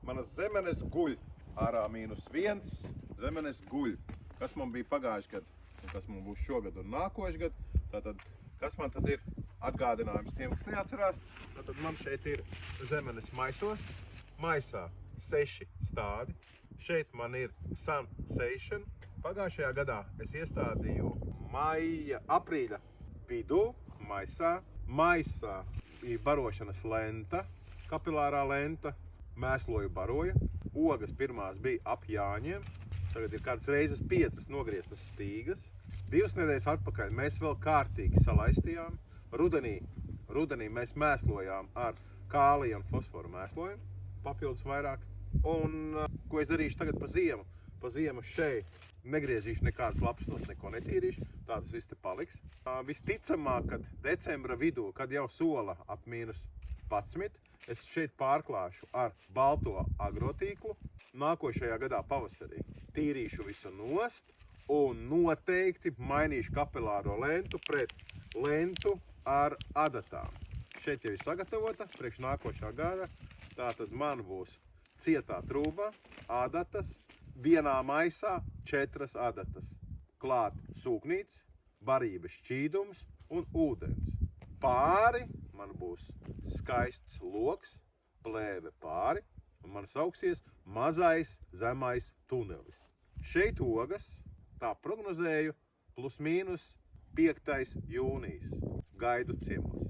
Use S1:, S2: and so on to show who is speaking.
S1: manas zemenes guļ. Ārā -1, zemenes guļ. Kas man bija pagājuši gadu, un kas man būs šogad un nākoši gadu. Tātad, kas man tad ir atgādinājums tiem, kas neatcerās? Tātad man šeit ir zemenes maisos. Maisā 6 stādi. Šeit man ir Sun Station. Pagājušajā gadā es iestādīju aprīļa vidū maisā. Maisā bija barošanas lenta, kapilārā lenta, mēsloju baroja. Ogas pirmās bija ap Jāņiem. Tagad ir kādas reizes 5 nogrieztas stīgas. 2 nedēļas atpakaļ mēs vēl kārtīgi salaistījām. Rudenī mēs mēslojām ar kālija un fosforu mēslojumu. Papildus vairāk. Un ko es darīšu tagad pa ziemu? Pa ziemu šeit negriezīšu nekādas lapstos, neko netīrīšu. Tā tas viss te paliks. Visticamāk, kad decembra vidū, kad jau sola ap -11, es šeit pārklāšu ar balto agrotīklu. Nākošajā gadā pavasarī tīrīšu visu nost un noteikti mainīšu kapilāro lentu pret lentu ar adatām. Šeit jau ir sagatavota priekš nākošā gada. Tātad man būs cietā trūba, adatas, vienā maisā 4 adatas. Klāt sūknīts, barības šķīdums un ūdens. Pāri man būs skaists loks, plēve pāri, un man sauksies mazais zemais tunelis. Šeit ogas, tā prognozēju, +/- 5. jūnijas. Gaidu ciemos.